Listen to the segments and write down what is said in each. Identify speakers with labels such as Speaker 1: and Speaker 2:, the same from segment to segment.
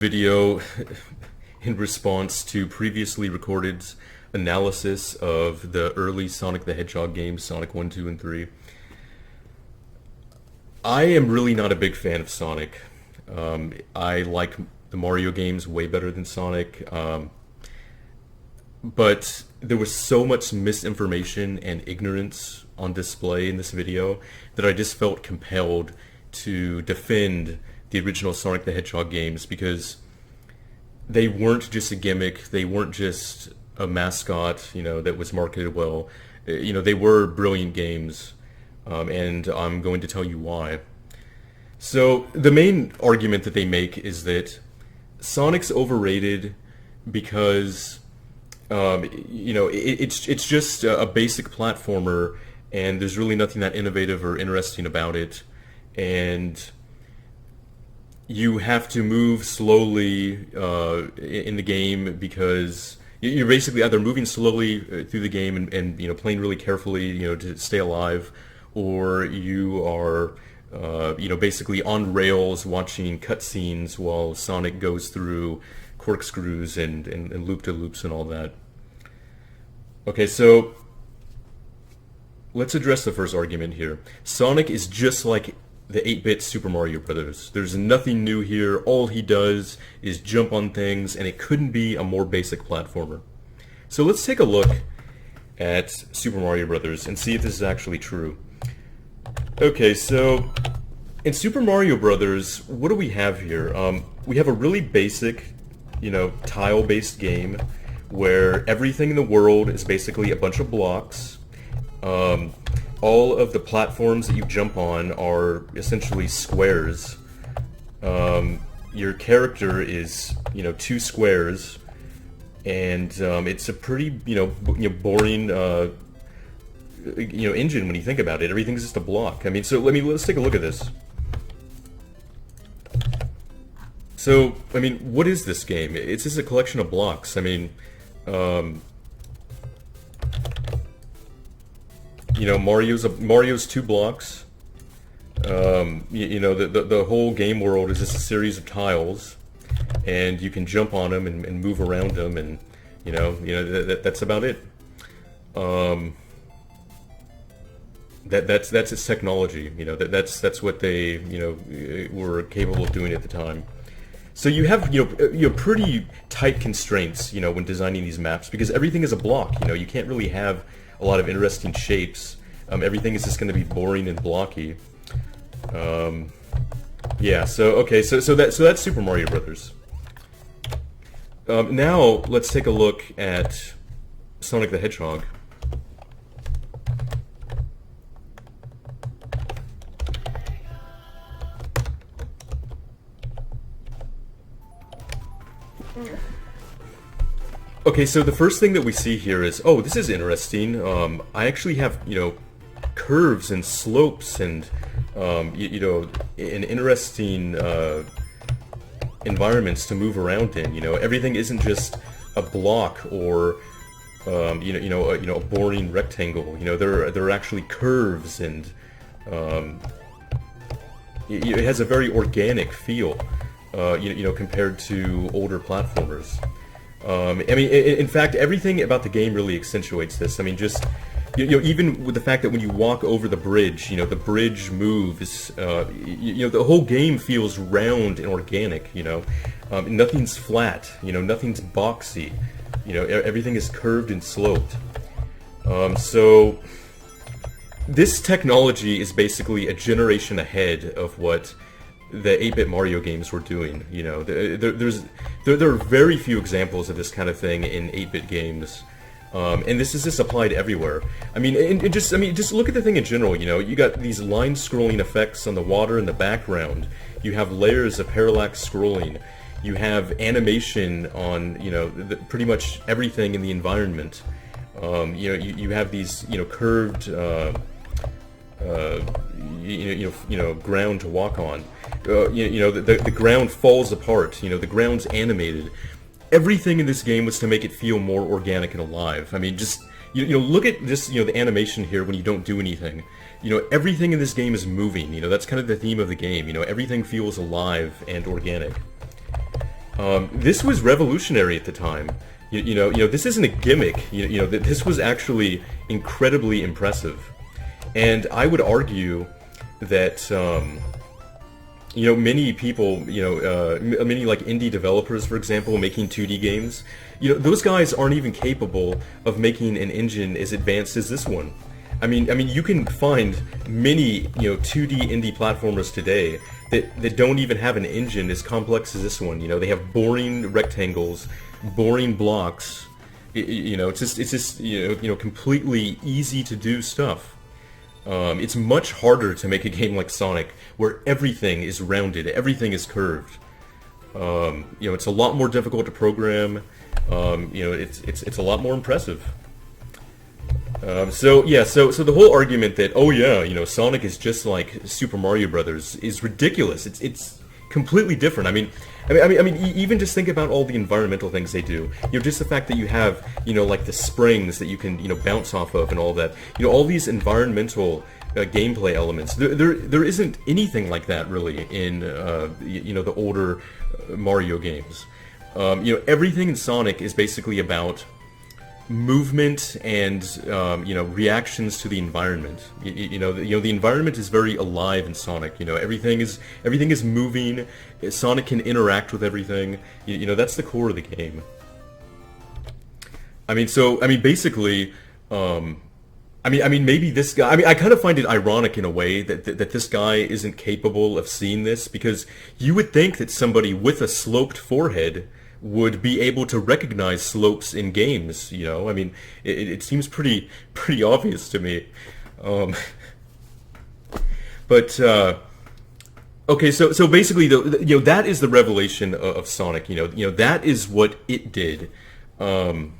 Speaker 1: Video in response to previously recorded analysis of the early Sonic the Hedgehog games, Sonic 1, 2, and 3. I am really not a big fan of Sonic. I like the Mario games way better than Sonic, but there was so much misinformation and ignorance on display in this video that I just felt compelled to defend the original Sonic the Hedgehog games because they weren't just a gimmick, they weren't just a mascot, that was marketed well. They were brilliant games, and I'm going to tell you why. So the main argument that they make is that Sonic's overrated because it's just a basic platformer, and there's really nothing that innovative or interesting about it, and you have to move slowly in the game because you're basically either moving slowly through the game and playing really carefully to stay alive, or you are basically on rails watching cutscenes while Sonic goes through corkscrews and loop-to-loops and all that. Okay, so let's address the first argument here. Sonic is just like the 8-bit Super Mario Brothers. There's nothing new here. All he does is jump on things, and it couldn't be a more basic platformer. So let's take a look at Super Mario Brothers and see if this is actually true. Okay, so in Super Mario Brothers, what do we have here? We have a really basic, tile-based game where everything in the world is basically a bunch of blocks. All of the platforms that you jump on are essentially squares. Your character is, 2 squares, and it's a pretty, boring, engine when you think about it. Everything's just a block. Let's take a look at this. So, what is this game? It's just a collection of blocks. Mario's 2 blocks. The whole game world is just a series of tiles, and you can jump on them and move around them, and that's about it. That's its technology. That's what they were capable of doing at the time. So you have pretty tight constraints when designing these maps because everything is a block. You can't really have a lot of interesting shapes. Everything is just going to be boring and blocky. Yeah. So that's Super Mario Brothers. Now let's take a look at Sonic the Hedgehog. Okay, so the first thing that we see here is, oh, this is interesting. I actually have, curves and slopes and, an interesting environments to move around in. Everything isn't just a block or, a boring rectangle. There are actually curves and it has a very organic feel, compared to older platformers. In fact, everything about the game really accentuates this. Even with the fact that when you walk over the bridge, the bridge moves, the whole game feels round and organic, nothing's flat, nothing's boxy, everything is curved and sloped. So this technology is basically a generation ahead of what the 8-bit Mario games were doing. There are very few examples of this kind of thing in 8-bit games, and this is just applied everywhere. Just look at the thing in general. You got these line scrolling effects on the water in the background. You have layers of parallax scrolling. You have animation on pretty much everything in the environment. You have these curved ground to walk on. The ground falls apart. The ground's animated. Everything in this game was to make it feel more organic and alive. Look at this. The animation here when you don't do anything. Everything in this game is moving. That's kind of the theme of the game. Everything feels alive and organic. This was revolutionary at the time. This isn't a gimmick. This was actually incredibly impressive, and I would argue that many people, many like indie developers, for example, making 2D games, those guys aren't even capable of making an engine as advanced as this one. I mean, you can find many, 2D indie platformers today that don't even have an engine as complex as this one. They have boring rectangles, boring blocks. It's just completely easy to do stuff. It's much harder to make a game like Sonic, where everything is rounded, everything is curved. It's a lot more difficult to program. It's a lot more impressive. So the whole argument that Sonic is just like Super Mario Brothers is ridiculous. It's completely different. I mean, even just think about all the environmental things they do. Just the fact that you have, like the springs that you can, bounce off of and all that. All these environmental gameplay elements. There isn't anything like that really in, the older Mario games. Everything in Sonic is basically about movement and reactions to the environment. The environment is very alive in Sonic. Everything is moving. Sonic can interact with everything. That's the core of the game. Basically, maybe this guy. I kind of find it ironic in a way that this guy isn't capable of seeing this, because you would think that somebody with a sloped forehead would be able to recognize slopes in games. It seems pretty obvious to me. Okay, so basically, that is the revelation of Sonic. That is what it did. So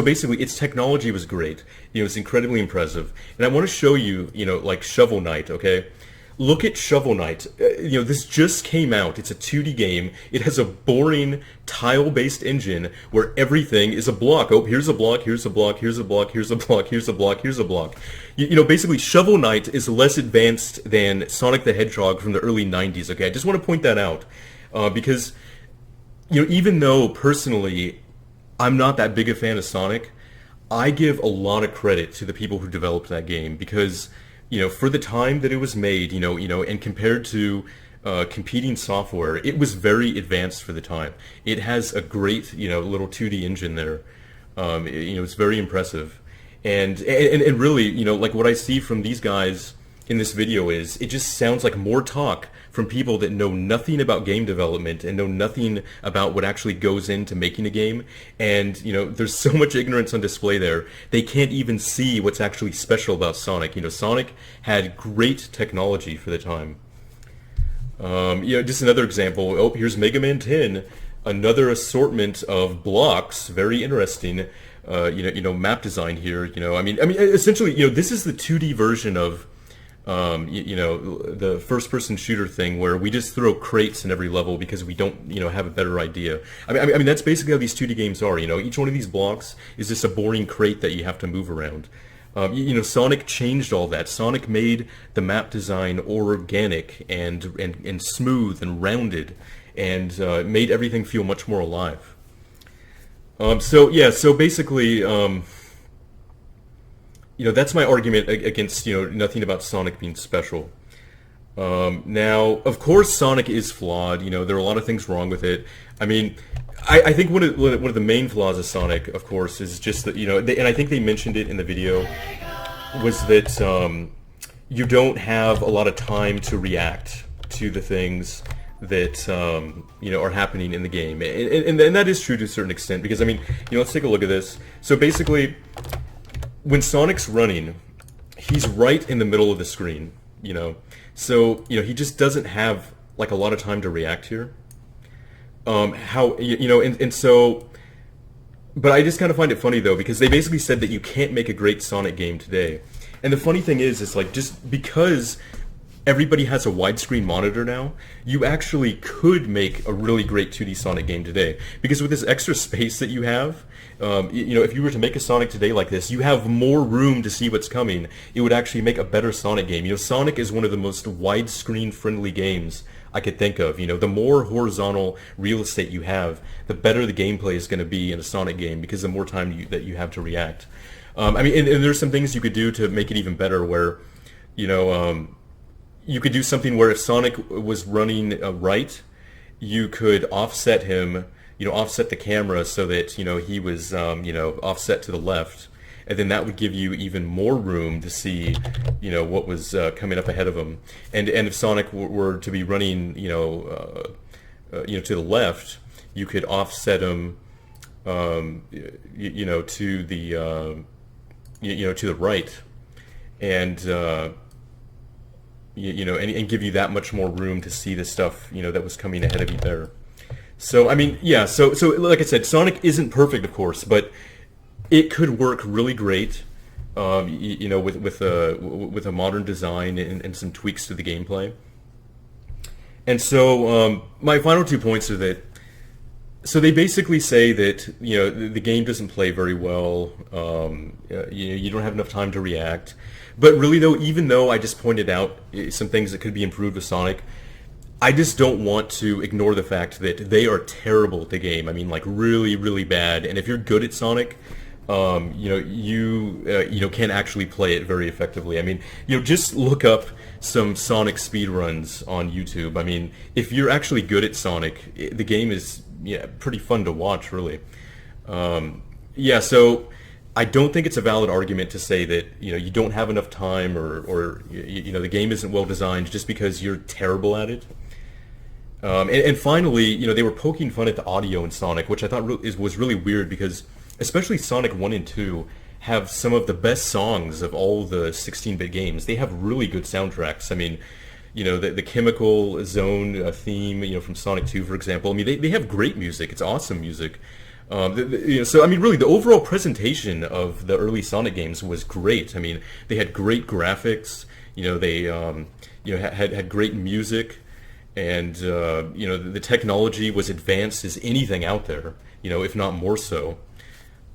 Speaker 1: basically, its technology was great. It's incredibly impressive, and I want to show you, like Shovel Knight. Okay. Look at Shovel Knight. This just came out. It's a 2D game. It has a boring tile-based engine where everything is a block. Oh, here's a block, here's a block, here's a block, here's a block, here's a block, here's a block. Basically, Shovel Knight is less advanced than Sonic the Hedgehog from the early 90s, okay? I just want to point that out. Because, even though, personally, I'm not that big a fan of Sonic, I give a lot of credit to the people who developed that game, because for the time that it was made, and compared to competing software, it was very advanced for the time. It has a great, little 2D engine there. It's very impressive. And really, like what I see from these guys in this video is, it just sounds like more talk from people that know nothing about game development and know nothing about what actually goes into making a game. And, there's so much ignorance on display there. They can't even see what's actually special about Sonic. Sonic had great technology for the time. Just another example. Oh, here's Mega Man 10. Another assortment of blocks. Very interesting. Map design here. Essentially, this is the 2D version of the first-person shooter thing, where we just throw crates in every level because we don't, have a better idea. That's basically how these 2D games are. Each one of these blocks is just a boring crate that you have to move around. Sonic changed all that. Sonic made the map design organic and smooth and rounded, and made everything feel much more alive. So basically, that's my argument against, nothing about Sonic being special. Now, of course, Sonic is flawed. There are a lot of things wrong with it. I think one of the main flaws of Sonic, of course, is just that, and I think they mentioned it in the video, was that you don't have a lot of time to react to the things that are happening in the game, and that is true to a certain extent, because let's take a look at this. So basically, when Sonic's running, he's right in the middle of the screen, so he just doesn't have like a lot of time to react here. But I just kind of find it funny though, because they basically said that you can't make a great Sonic game today. And the funny thing is like, just because everybody has a widescreen monitor now, you actually could make a really great 2D Sonic game today. Because with this extra space that you have, if you were to make a Sonic today like this, you have more room to see what's coming. It would actually make a better Sonic game. Sonic is one of the most widescreen friendly games I could think of. The more horizontal real estate you have, the better the gameplay is going to be in a Sonic game because the more time that you have to react. I mean, and there's some things you could do to make it even better where, you could do something where if Sonic was running right, you could offset him, offset the camera so that, he was, offset to the left. And then that would give you even more room to see, what was coming up ahead of him. And if Sonic were to be running, to the left, you could offset him, to the, to the right, and and give you that much more room to see the stuff, that was coming ahead of you there. So I mean, yeah. So like I said, Sonic isn't perfect, of course, but it could work really great, with a modern design and some tweaks to the gameplay. And so my final 2 points are that. So they basically say that the game doesn't play very well. You don't have enough time to react. But really, though, even though I just pointed out some things that could be improved with Sonic, I just don't want to ignore the fact that they are terrible at the game. I mean, like really, really bad. And if you're good at Sonic, you can actually play it very effectively. I mean, just look up some Sonic speedruns on YouTube. I mean, if you're actually good at Sonic, the game is pretty fun to watch, really. So I don't think it's a valid argument to say that you don't have enough time or the game isn't well designed just because you're terrible at it. And finally, they were poking fun at the audio in Sonic, which I thought was really weird because especially Sonic 1 and 2 have some of the best songs of all the 16-bit games. They have really good soundtracks. I mean, the Chemical Zone theme, from Sonic 2, for example. I mean, they have great music. It's awesome music. So I mean, really, the overall presentation of the early Sonic games was great. I mean, they had great graphics. They had great music, and the technology was advanced as anything out there. If not more so.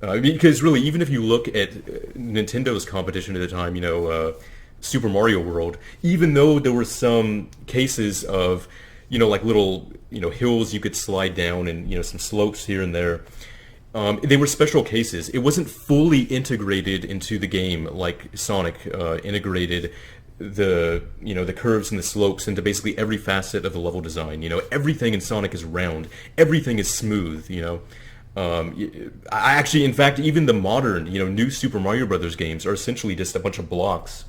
Speaker 1: Because really, even if you look at Nintendo's competition at the time, Super Mario World, even though there were some cases of, like little, hills you could slide down and, some slopes here and there, they were special cases. It wasn't fully integrated into the game like Sonic integrated the curves and the slopes into basically every facet of the level design. Everything in Sonic is round. Everything is smooth, in fact, even the modern, new Super Mario Brothers games are essentially just a bunch of blocks.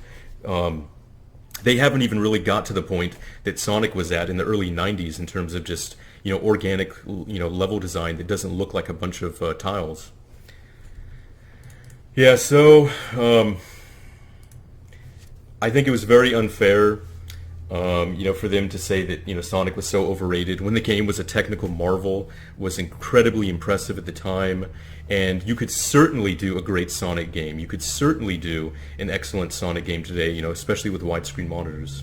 Speaker 1: They haven't even really got to the point that Sonic was at in the early 90s in terms of just, organic, level design that doesn't look like a bunch of tiles. Yeah, so I think it was very unfair, for them to say that, Sonic was so overrated when the game was a technical marvel, was incredibly impressive at the time, and you could certainly do a great Sonic game. You could certainly do an excellent Sonic game today, especially with widescreen monitors.